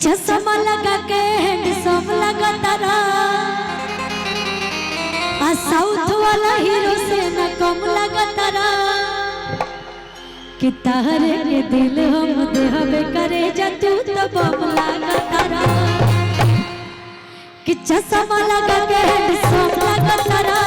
चश्मा लगा के हैंडसम लगा तारा साउथ वाला हीरो से न कम लगा तारा कि तारे के दिल हम देहबे करे जा तू तो बम लगा तारा कि चश्मा लगा के हैंडसम लगा तारा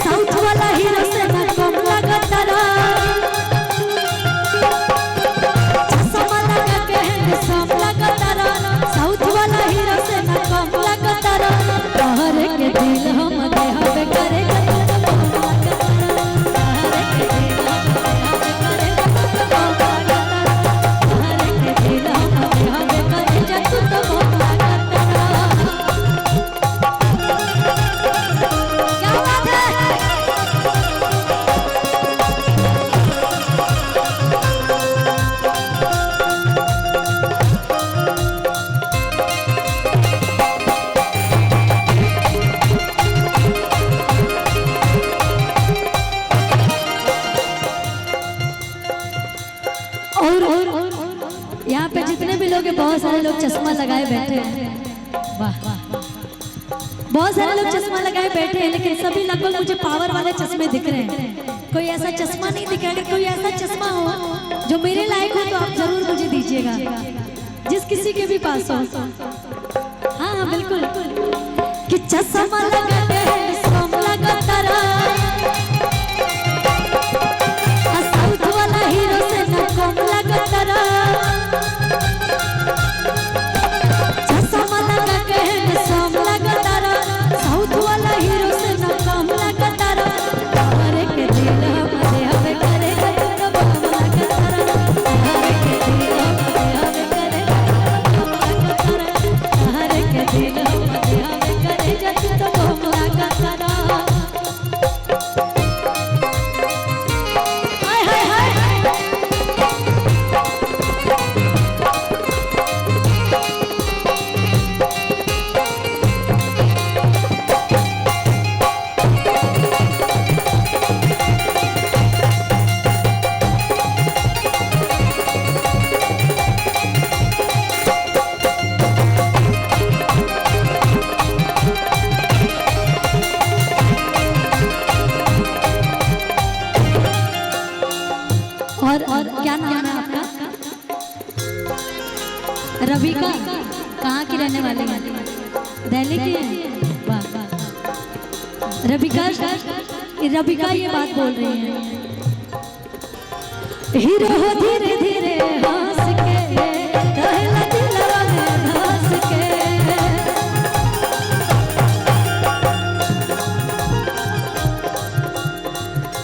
साउथ वाला हीरो से न कम लगा तारा चश्मा लगा के हैंडसम लगा तारा साउथ वाला हीरो से न कम लगा तारा तारे के दिल हम देहबे करे यहाँ पे जितने भी लोग हैं बहुत सारे लोग चश्मा लगाए बैठे हैं। वाह बहुत सारे लोग चश्मा लगाए बैठे हैं लेकिन सभी लगभग मुझे पावर वाले चश्मे दिख रहे हैं। कोई ऐसा चश्मा नहीं दिख रहा। अगर कोई ऐसा चश्मा हो जो मेरे लायक हो तो आप जरूर मुझे दीजिएगा, जिस किसी के भी पास हो। हाँ हाँ बिल्कुल कि चश्मा लगा के हैंडसम लगा तारा साउथ वाला हीरो से न कम लगा तारा चश्मा लगा के हैंडसम लगा तारा साउथ वाला हीरो से न कम लगा तारा तारे के दिल हमारे हवे करेगा तू तो बम लगा तारा तारे के दिल हमारे हवे करेगा तू तो बम लगा तारा तारे के दिल हमारे हवे करेगा तू तो बम लगा तारा। हाय हाय हाय और क्या नाम है आपका? रविका। कहाँ की रहने वाली है? दिल्ली की है। वाह वाह रविका ये बात बोल रही है। हीरो हो धीरे धीरे हंस के रहला दिलवा में धंस के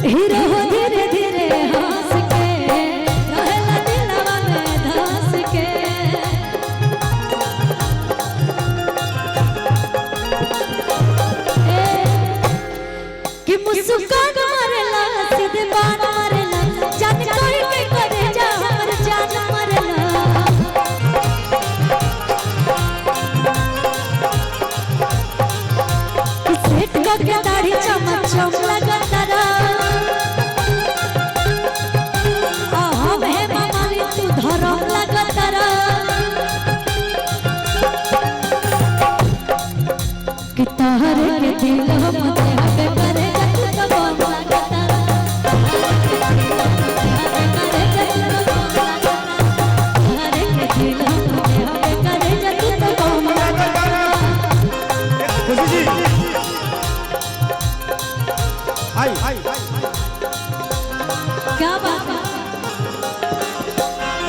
हीरो हो धीरे धीरे हंस के रहला दिलवा में धंस के कि मुस्कान मारेला सीधे बात मारेला जान कोई के करे जा हमर जान मारेला सेट के दाढ़ी चमक चमक लगा तारा हम है मामाली तू धरम लगा तारा कि तारे के दिल हम देहबे करेगा तू तो बम लगा तारा तारे के दिल हम देहबे करेगा तू तो बम लगा तारा। खुशी जी हाय हाय क्या बात है?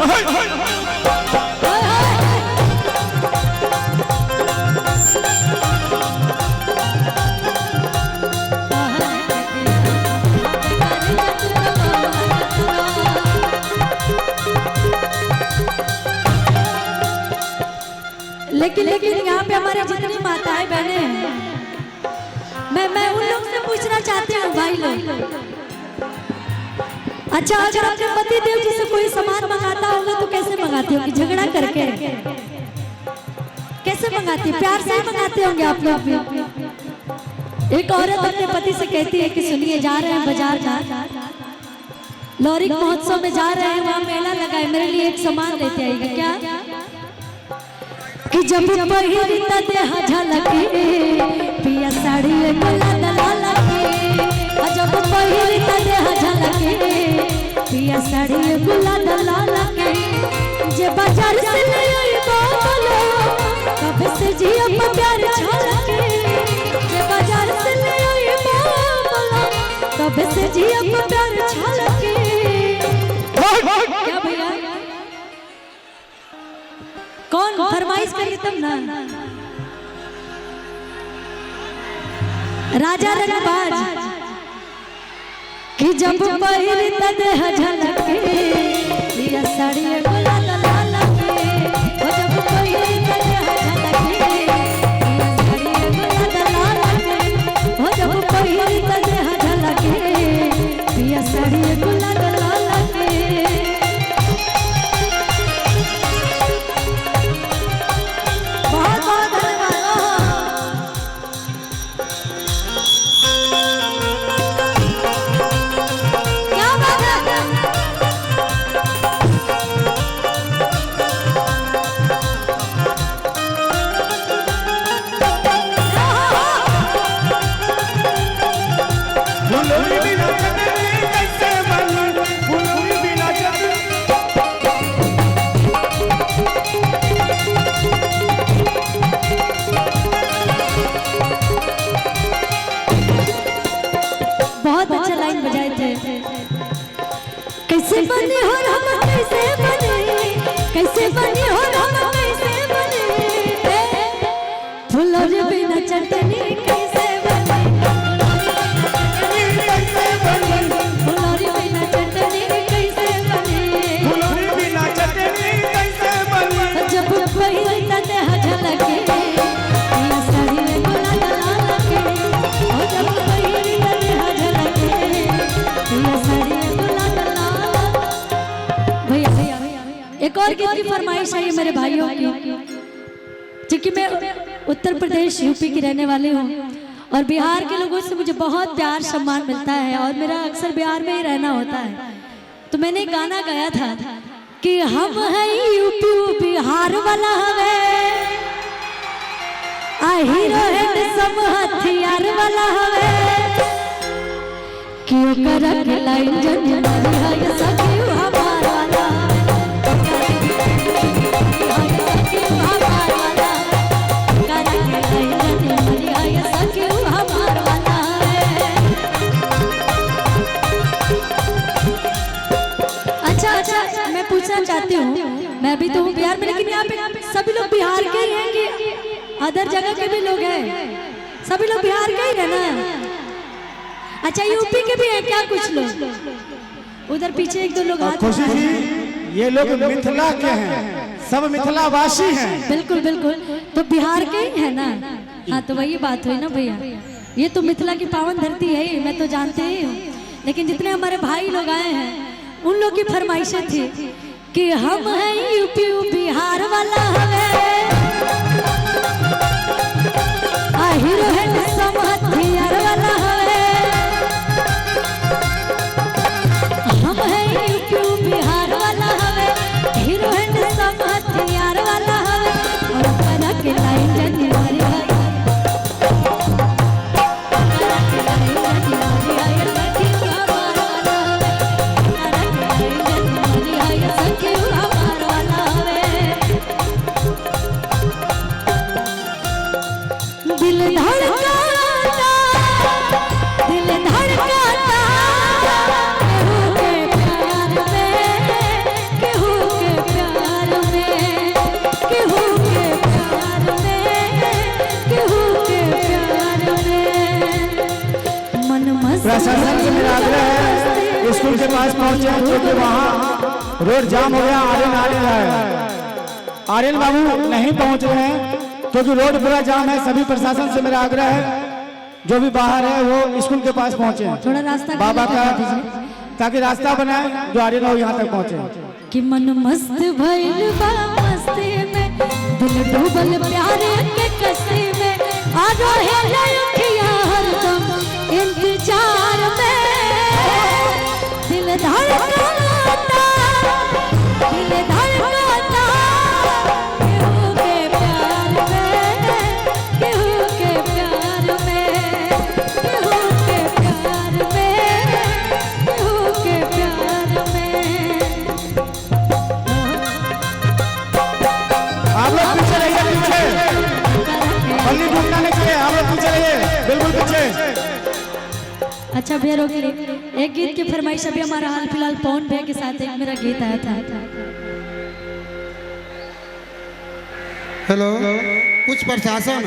हाय हाय हाय हाय लेकिन यहाँ पे हमारे जितनी माताएं बहने हैं मैं उन लोग से पूछना चाहती हूँ भाई लोग। अच्छा अगर अपने पति देव जी से कोई सामान मंगाता होगा तो कैसे मंगाती होगी? झगड़ा करके कैसे मंगाती? प्यार से मंगाते होंगे आप लोग भी। एक औरत अपने पति से कहती है कि सुनिए जा रहे हैं बाजार लौरिक महोत्सव में जा रहे हैं, वहाँ मेला लगा है, मेरे लिए एक सामान लेते आइएगा क्या? कि जब पहिरी त देह झलके पिया साड़ी गला दलाला के, जब पहिरी त देह झलके पिया साड़ी गला दलाला के, जे बाजार से ले आई बोलो कब से जिया पर प्यार छलके, जे बाजार से ले आई बोलो कब से जिया पर प्यार छलके। क्या भैया कौन फरमाइश करिए तब ना। राजा रंगबाज कि जब पहिरी त देह झलके पिया साड़ी गला दलाला के, जब पहिरी त देह झलके पिया साड़ी गला दलाला के, जब पहिरी त देह झलके पिया साड़ी गला दलाला के। बहुत अच्छा लाइन बजाए थे। कैसे बने हो हम कैसे बने, कैसे बने हो हम कैसे बने, फुलौरी बिना चटनी कैसे बने, फुलौरी बिना चटनी कैसे बने, फुलौरी बिना चटनी कैसे बने, जब पहिरी त देह झलके पिया साड़ी गला दलाला के, जब पहिरी त देह झलके पिया साड़ी गला दलाला। भैया एक और गीत की फरमाइश है मेरे भाइयों की, क्योंकि मैं उत्तर प्रदेश यूपी की रहने वाली हूँ और बिहार के लोगों से मुझे बहुत प्यार सम्मान मिलता है और मेरा अक्सर बिहार में ही रहना होता है। तो मैंने एक गाना गाया था कि हम हैं यूपी बिहार वाला हवे, आ हीरो है सब हथियार वाला हवे, कि ओकरा के लाइन जन मारी है सखी हमार वाला, मैं पूछना चाहती हूँ, मैं भी तो हूँ बिहार में, लेकिन यहाँ पे सभी लोग बिहार के ही हैं कि अदर जगह के भी लोग हैं? सभी लोग बिहार के ही है ना? अच्छा यूपी के भी हैं क्या कुछ लोग? उधर पीछे एक दो लोग हाथ। खुशी जी ये लोग मिथिला के हैं, सब मिथिलावासी हैं। बिल्कुल बिल्कुल, तो बिहार के ही है ना? हाँ तो वही बात हुई ना भैया, ये तो मिथिला की पावन धरती है ही, मैं तो जानते ही हूँ, लेकिन जितने हमारे भाई लोग आए हैं उन लोग की फरमाइशें थी कि हम हैं यूपी बिहार वाला हवे, हीरो है सब हथियार वाला हवे, हम हैं यूपी बिहार वाला हवे, हीरो है सब हथियार वाला हवे, और करा के लाइन जनी मारी है, करा के लाइन जनी मारी है सखी हमार वाला हवे, करा के लाइन जनी मारी है सखी हमार वाला हवे। दिल धड़काता, दिल धड़काता, केहू के प्यार में, केहू के प्यार में, केहू के प्यार में, केहू के प्यार में, मन मस्त। प्रशासन से मेरा आग्रह है स्कूल के पास पहुंचे क्योंकि वहाँ रोड जाम हो गया, आर्यन आ रहा है, आर्यन बाबू नहीं पहुंच रहे हैं क्योंकि रोड पूरा जाम है। सभी प्रशासन से मेरा आग्रह है जो भी बाहर है वो स्कूल के पास पहुंचे, थोड़ा रास्ता बाबा का, ताकि रास्ता बनाए जो आर्यन हो यहाँ तक पहुंचे। कि मन मस्त भइल बा मस्ती में, दिल डूबल प्यार के कस्ती में, आ रहे लखिया हरदम इंतजार में, दिल धड़काता, दिल धड़काता, केहू के प्यार में, केहू के प्यार में, केहू के प्यार में, केहू के प्यार में। आप लोग पीछे रहिए, पीछे बल्ली टूटना नहीं चाहिए, आप लोग पीछे रहिए, बिल्कुल पीछे। अच्छा भैया रोक ली, एक गीत की फरमाइश अभी हमारा हाल फिलहाल पवन भैया के साथ एक मेरा गीत आया था। हेलो, कुछ प्रशासन